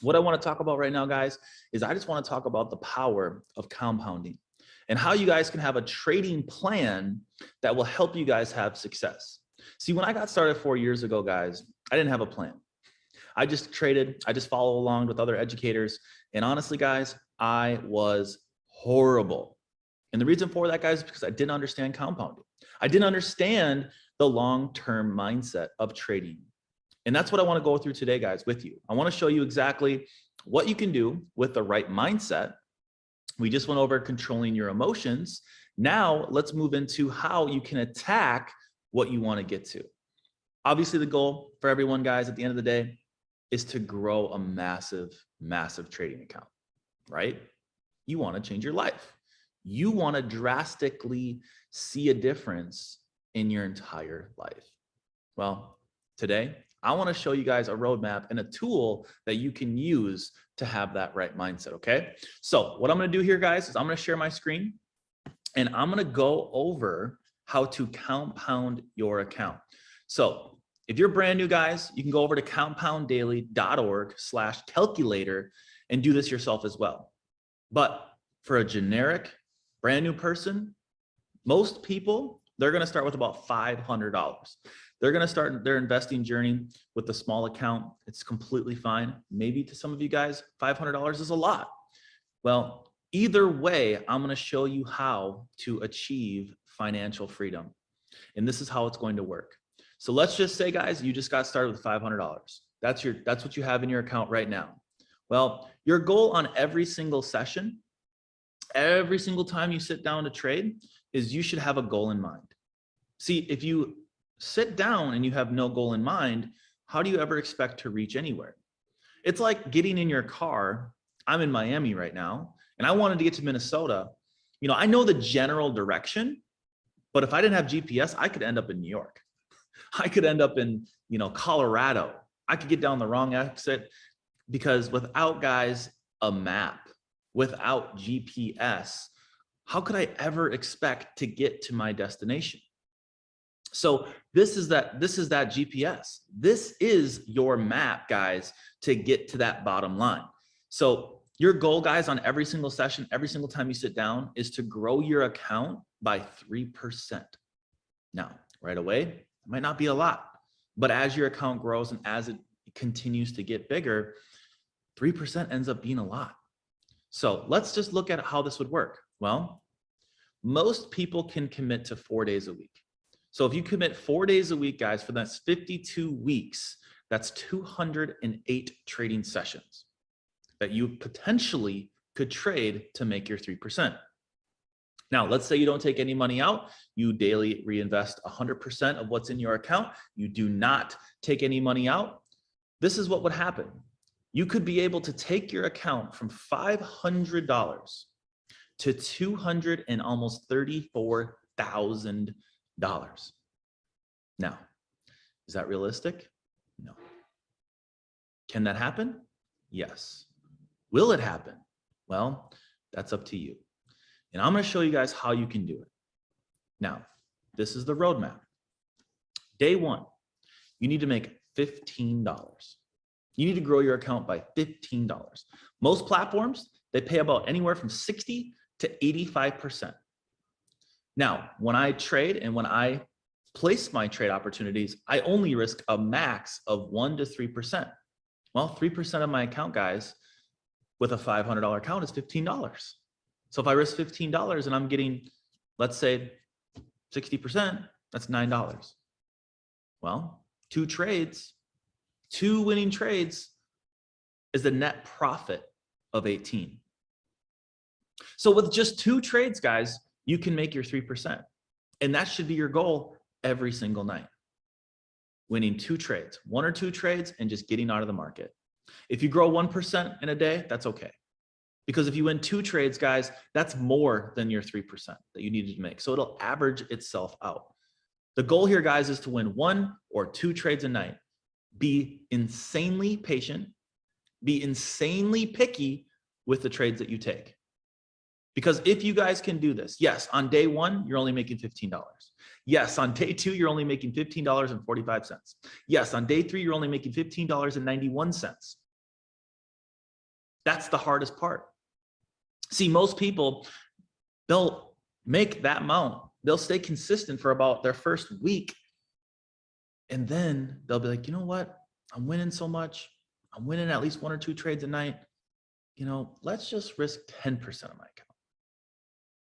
What I want to talk about right now, guys, is I just want to talk about the power of compounding and how you guys can have a trading plan that will help you guys have success. See, when I got started 4 years ago, guys, I didn't have a plan. I just traded, I just followed along with other educators. And honestly, guys, I was horrible. And the reason for that, guys, is because I didn't understand compounding. I didn't understand the long-term mindset of trading. And that's what I want to go through today, guys, with you. I want to show you exactly what you can do with the right mindset. We just went over controlling your emotions. Now let's move into how you can attack what you want to get to. Obviously, the goal for everyone, guys, at the end of the day is to grow a massive, massive trading account, right? You want to change your life. You want to drastically see a difference in your entire life. Well, today, I want to show you guys a roadmap and a tool that you can use to have that right mindset, okay? So what I'm going to do here, guys, is I'm going to share my screen and I'm going to go over how to compound your account. So if you're brand new, guys, you can go over to compounddaily.org/calculator and do this yourself as well. But for a generic brand new person, most people, they're going to start with about $500. They're going to start their investing journey with a small account. It's completely fine. Maybe to some of you guys, $500 is a lot. Well, either way, I'm going to show you how to achieve financial freedom. And this is how it's going to work. So let's just say, guys, you just got started with $500. That's what you have in your account right now. Well, your goal on every single session, every single time you sit down to trade, is you should have a goal in mind. See, if you sit down and you have no goal in mind, how do you ever expect to reach anywhere? It's like getting in your car. I'm in Miami right now, and I wanted to get to Minnesota. You know, I know the general direction, but if I didn't have GPS, I could end up in New York. I could end up in, Colorado. I could get down the wrong exit because without, guys, a map, without GPS, how could I ever expect to get to my destination? So this is that GPS. This is your map, guys, to get to that bottom line. So your goal, guys, on every single session, every single time you sit down, is to grow your account by 3%. Now, right away, it might not be a lot, but as your account grows and as it continues to get bigger, 3% ends up being a lot. So let's just look at how this would work. Well, most people can commit to 4 days a week. So if you commit 4 days a week, guys, for the next 52 weeks, that's 208 trading sessions that you potentially could trade to make your 3%. Now, let's say you don't take any money out. You daily reinvest 100% of what's in your account. You do not take any money out. This is what would happen. You could be able to take your account from $500 to $200 and almost $34,000. Now, is that realistic? No. Can that happen? Yes. Will it happen? Well, that's up to you. And I'm going to show you guys how you can do it. Now, this is the roadmap. Day one, you need to make $15. You need to grow your account by $15. Most platforms, they pay about anywhere from 60 to 85%. Now, when I trade and when I place my trade opportunities, I only risk a max of 1 to 3%. Well, 3% of my account, guys, with a $500 account is $15. So if I risk $15 and I'm getting, let's say 60%, that's $9. Well, 2 trades, 2 winning trades is the net profit of 18. So with just 2 trades, guys, you can make your 3%. And that should be your goal every single night. Winning 2 trades, 1 or 2 trades, and just getting out of the market. If you grow 1% in a day, that's okay. Because if you win 2 trades, guys, that's more than your 3% that you needed to make. So it'll average itself out. The goal here, guys, is to win 1 or 2 trades a night. Be insanely patient. Be insanely picky with the trades that you take. Because if you guys can do this, yes, on day 1, you're only making $15. Yes, on day 2, you're only making $15.45. Yes, on day 3, you're only making $15.91. That's the hardest part. See, most people, they'll make that amount. They'll stay consistent for about their first week. And then they'll be like, you know what? I'm winning so much. I'm winning at least 1 or 2 trades a night. You know, let's just risk 10% of my account.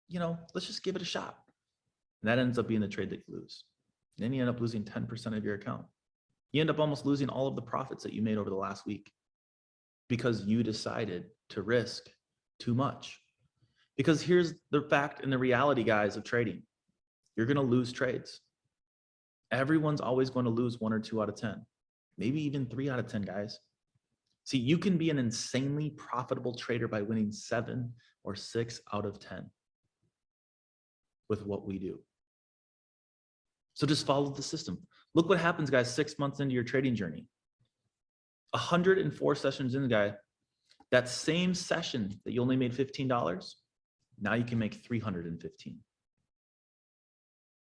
You know, let's just give it a shot. And that ends up being the trade that you lose. And then you end up losing 10% of your account. You end up almost losing all of the profits that you made over the last week because you decided to risk too much. Because here's the fact and the reality, guys, of trading. You're going to lose trades. Everyone's always going to lose 1 or 2 out of 10, maybe even 3 out of 10, guys. See, you can be an insanely profitable trader by winning 7 or 6 out of 10 with what we do. So just follow the system. Look what happens, guys, 6 months into your trading journey. 104 sessions in, guy, that same session that you only made $15, now you can make $315.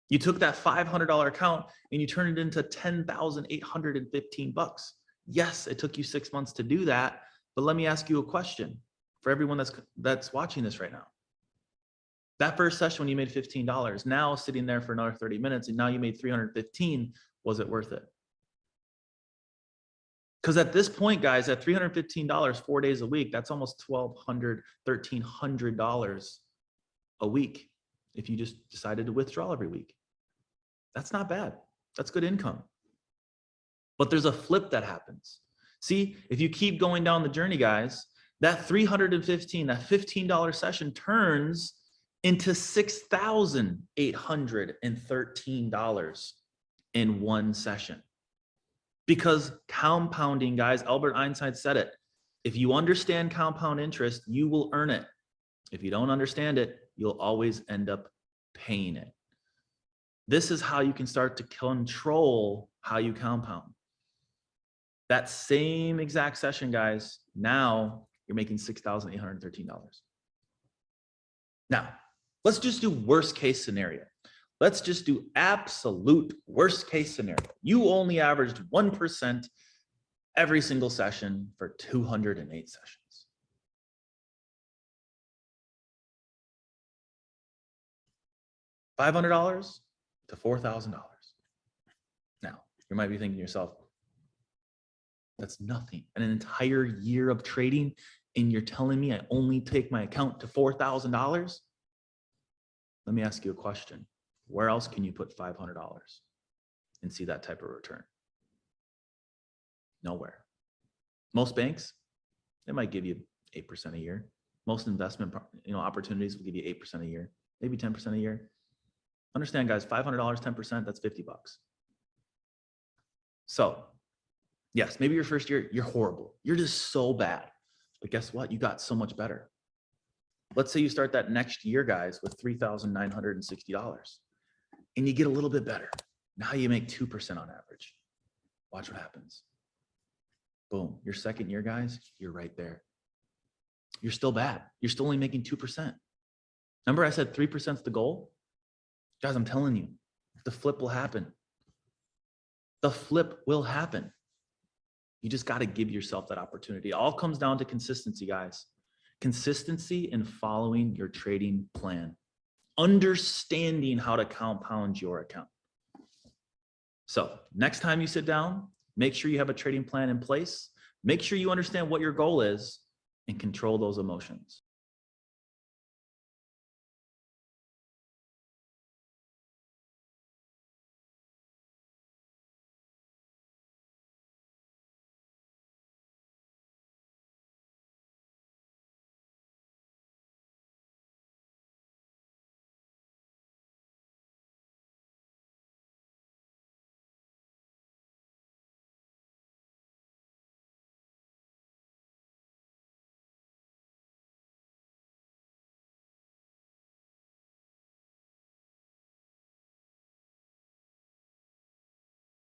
You took that $500 account and you turned it into $10,815. Yes, it took you 6 months to do that, but let me ask you a question for everyone that's watching this right now. That first session when you made $15, now sitting there for another 30 minutes and now you made $315, was it worth it? Because at this point, guys, at $315, 4 days a week, that's almost $1,200, $1,300 a week if you just decided to withdraw every week. That's not bad. That's good income. But there's a flip that happens. See, if you keep going down the journey, guys, that $315, that $15 session turns into $6,813 in one session. Because compounding, guys, Albert Einstein said it. If you understand compound interest, you will earn it. If you don't understand it, you'll always end up paying it. This is how you can start to control how you compound. That same exact session, guys, now you're making $6,813. Now, let's just do worst case scenario. Let's just do absolute worst case scenario. You only averaged 1% every single session for 208 sessions. $500 to $4,000. Now, you might be thinking to yourself, that's nothing. An entire year of trading, and you're telling me I only take my account to $4,000? Let me ask you a question. Where else can you put $500 and see that type of return? Nowhere. Most banks, they might give you 8% a year. Most investment opportunities will give you 8% a year, maybe 10% a year. Understand, guys, $500, 10%, that's $50. So yes, maybe your first year, you're horrible. You're just so bad. But guess what? You got so much better. Let's say you start that next year, guys, with $3,960 and you get a little bit better. Now you make 2% on average. Watch what happens. Boom. Your second year, guys, you're right there. You're still bad. You're still only making 2%. Remember I said 3% is the goal? Guys, I'm telling you, the flip will happen. The flip will happen. You just got to give yourself that opportunity. It all comes down to consistency, guys. Consistency in following your trading plan. Understanding how to compound your account. So next time you sit down, make sure you have a trading plan in place. Make sure you understand what your goal is and control those emotions.